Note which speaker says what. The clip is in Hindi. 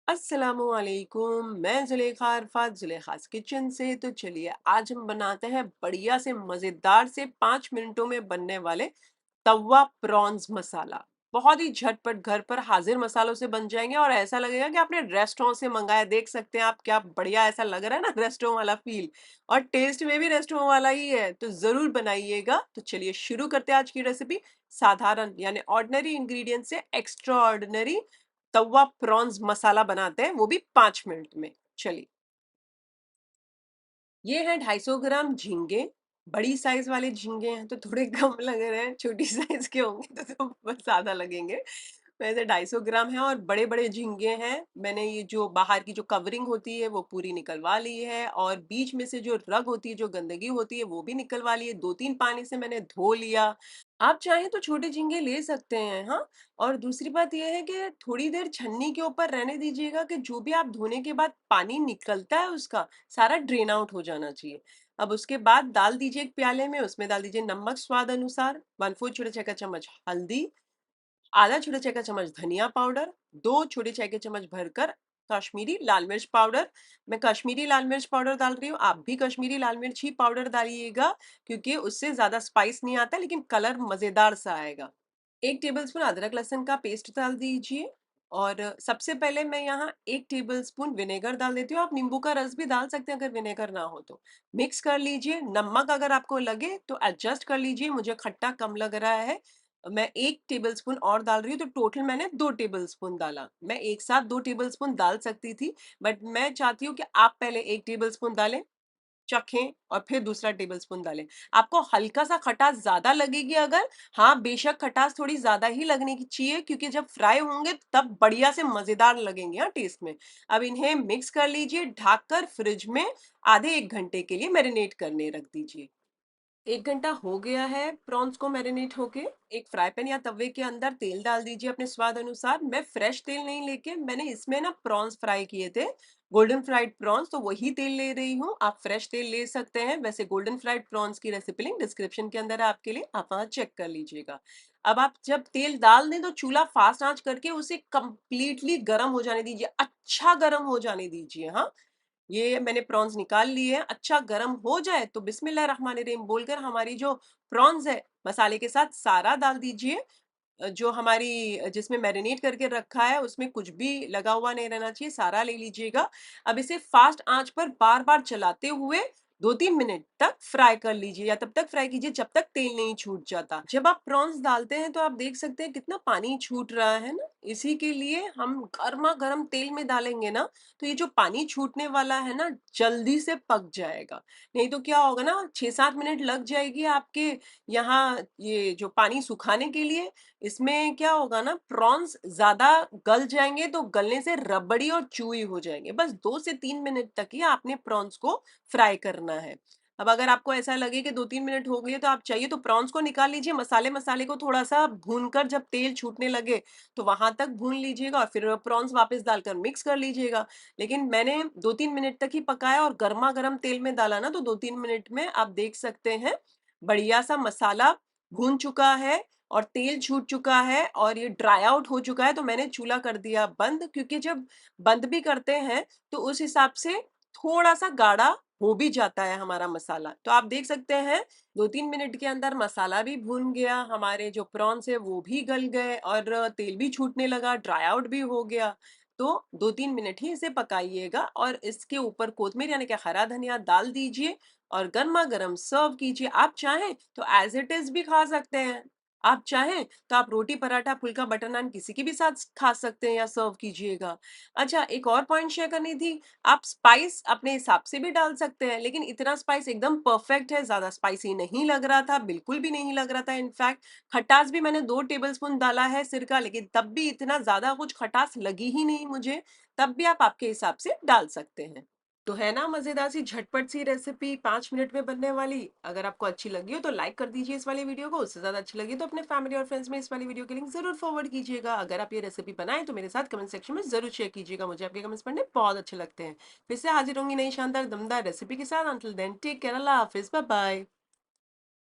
Speaker 1: अस्सलामुअलैकुम। मैं जुलेखा अरफात जुलेखास किचन से। तो चलिए आज हम बनाते हैं बढ़िया से मज़ेदार से 5 मिनटों में बनने वाले तवा प्रॉन्स मसाला। बहुत ही झटपट घर पर हाजिर मसालों से बन जाएंगे और ऐसा लगेगा कि आपने रेस्टोरेंट से मंगाया। देख सकते हैं आप क्या बढ़िया ऐसा लग रहा है ना, रेस्टोरेंट वाला फील। और टेस्ट में भी रेस्टोरेंट वाला ही है, तो जरूर बनाइएगा। तो चलिए शुरू करते हैं आज की रेसिपी। साधारण यानी ऑर्डिनरी इंग्रेडिएंट से एक्स्ट्रा ऑर्डिनरी तवा प्रॉन्स मसाला बनाते हैं, वो भी 5 मिनट में। चलिए, ये है 250 ग्राम झींगे। बड़ी साइज वाले झींगे हैं तो थोड़े कम लग रहे हैं, छोटी साइज के होंगे तो बस ज्यादा लगेंगे। वैसे 250 ग्राम है और बड़े बड़े झींगे हैं। मैंने ये जो बाहर की जो कवरिंग होती है वो पूरी निकलवा ली है, और बीच में से जो रग होती है, जो गंदगी होती है, वो भी निकलवा ली है। 2-3 पानी से मैंने धो लिया। आप चाहें तो छोटे झींगे ले सकते हैं, हाँ। और दूसरी बात यह है कि थोड़ी देर छन्नी के ऊपर रहने दीजिएगा कि जो भी आप धोने के बाद पानी निकलता है उसका सारा ड्रेन आउट हो जाना चाहिए। अब उसके बाद डाल दीजिए एक प्याले में, उसमें डाल दीजिए नमक स्वाद अनुसार, 1/4 छोटे चाय का चम्मच हल्दी, आधा छोटा चाय का चम्मच धनिया पाउडर, 2 छोटे चाय के चम्मच भरकर कश्मीरी लाल मिर्च पाउडर। मैं कश्मीरी लाल मिर्च पाउडर डाल रही हूँ, आप भी कश्मीरी लाल मिर्च ही पाउडर डालिएगा, क्योंकि उससे ज्यादा स्पाइस नहीं आता लेकिन कलर मजेदार सा आएगा। 1 टेबलस्पून अदरक लहसुन का पेस्ट डाल दीजिए। और सबसे पहले मैं यहाँ 1 टेबलस्पून विनेगर डाल देती हूँ। आप नींबू का रस भी डाल सकते हैं अगर विनेगर ना हो तो। मिक्स कर लीजिए। नमक अगर आपको लगे तो एडजस्ट कर लीजिए, मुझे खट्टा कम लग रहा है। मैं 1 टेबलस्पून और डाल रही हूँ, तो टोटल मैंने 2 टेबलस्पून डाला। मैं एक साथ 2 टेबलस्पून डाल सकती थी, बट मैं चाहती हूँ कि आप पहले 1 टेबलस्पून डालें, चखें, और फिर दूसरा टेबलस्पून डालें। आपको हल्का सा खटास ज्यादा लगेगी अगर, हाँ बेशक खटास थोड़ी ज्यादा ही लगने की चाहिए, क्योंकि जब फ्राई होंगे तब बढ़िया से मजेदार लगेंगे हाँ टेस्ट में। अब इन्हें मिक्स कर लीजिए, ढककर फ्रिज में आधे 1 घंटे के लिए मैरिनेट करने रख दीजिए। 1 घंटा हो गया है प्रॉन्स को मैरिनेट होके। एक फ्राई पैन या तवे के अंदर तेल डाल दीजिए अपने स्वाद अनुसार। मैं फ्रेश तेल नहीं लेके, मैंने इसमें ना प्रॉन्स फ्राई किए थे, गोल्डन फ्राइड प्रॉन्स, तो वही तेल ले रही हूँ। आप फ्रेश तेल ले सकते हैं। वैसे गोल्डन फ्राइड प्रॉन्स की रेसिपी लिंक डिस्क्रिप्शन के अंदर है आपके लिए, आप वहाँ चेक कर लीजिएगा। अब आप जब तेल डाल दें तो चूल्हा फास्ट आंच करके उसे कंप्लीटली गर्म हो जाने दीजिए, अच्छा गर्म हो जाने दीजिए, हाँ। ये मैंने प्रॉन्स निकाल लिए हैं। अच्छा गरम हो जाए तो बिस्मिल्लाह रहमान रहीम बोलकर हमारी जो प्रॉन्स है मसाले के साथ सारा डाल दीजिए। जो हमारी जिसमें मैरिनेट करके रखा है उसमें कुछ भी लगा हुआ नहीं रहना चाहिए, सारा ले लीजिएगा। अब इसे फास्ट आंच पर बार बार चलाते हुए 2-3 मिनट तक फ्राई कर लीजिए, या तब तक फ्राई कीजिए जब तक तेल नहीं छूट जाता। जब आप प्रॉन्स डालते हैं तो आप देख सकते हैं कितना पानी छूट रहा है ना। इसी के लिए हम गर्मा गर्म तेल में डालेंगे ना, तो ये जो पानी छूटने वाला है ना जल्दी से पक जाएगा। नहीं तो क्या होगा ना, 6-7 मिनट लग जाएगी आपके यहाँ ये जो पानी सुखाने के लिए। इसमें क्या होगा ना, प्रॉन्स ज्यादा गल जाएंगे तो गलने से रबड़ी और चूई हो जाएंगे। बस 2 से 3 मिनट तक ही आपने प्रॉन्स को फ्राई करना है। अब अगर आपको ऐसा लगे कि 2-3 मिनट हो गए तो आप चाहिए तो प्रॉन्स को निकाल लीजिए, मसाले मसाले को थोड़ा सा भूनकर जब तेल छूटने लगे तो वहां तक भून लीजिएगा, और फिर प्रॉन्स वापस डालकर मिक्स कर लीजिएगा। लेकिन मैंने 2-3 मिनट तक ही पकाया और गर्मा गर्म तेल में डाला ना, तो 2-3 मिनट में आप देख सकते हैं बढ़िया सा मसाला भून चुका है और तेल छूट चुका है और ये ड्राई आउट हो चुका है। तो मैंने चूल्हा कर दिया बंद, क्योंकि जब बंद भी करते हैं तो उस हिसाब से थोड़ा सा गाढ़ा हो भी जाता है हमारा मसाला। तो आप देख सकते हैं 2-3 मिनट के अंदर मसाला भी भून गया, हमारे जो प्रॉन्स है वो भी गल गए और तेल भी छूटने लगा, ड्राई आउट भी हो गया। तो 2-3 मिनट ही इसे पकाइएगा और इसके ऊपर कोथमीर यानी कि हरा धनिया डाल दीजिए और गर्मा गर्म सर्व कीजिए। आप चाहें तो एज इट इज भी खा सकते हैं, आप चाहें तो आप रोटी पराठा फुल्का बटर नान किसी के भी साथ खा सकते हैं या सर्व कीजिएगा। अच्छा, एक और पॉइंट शेयर करनी थी। आप स्पाइस अपने हिसाब से भी डाल सकते हैं, लेकिन इतना स्पाइस एकदम परफेक्ट है, ज्यादा स्पाइसी नहीं लग रहा था, बिल्कुल भी नहीं लग रहा था। इनफैक्ट खटास भी मैंने 2 टेबलस्पून डाला है सिरका, लेकिन तब भी इतना ज्यादा कुछ खटास लगी ही नहीं मुझे। तब भी आप आपके हिसाब से डाल सकते हैं। तो है ना मजेदार सी झटपट सी रेसिपी 5 मिनट में बनने वाली। अगर आपको अच्छी लगी हो तो लाइक कर दीजिए इस वाली वीडियो को, उससे ज्यादा अच्छी लगी तो अपने फैमिली और फ्रेंड्स में इस वाली वीडियो के लिंक जरूर फॉरवर्ड कीजिएगा। अगर आप ये रेसिपी बनाएं तो मेरे साथ कमेंट सेक्शन में जरूर शेयर कीजिएगा, मुझे आपके कमेंट्स पढ़ने बहुत अच्छे लगते हैं। फिर से हाजिर होंगी नई शानदार दमदार रेसिपी के साथ। अंटिल देन टेक केयर, अल्लाह हाफिज, बाय बाय।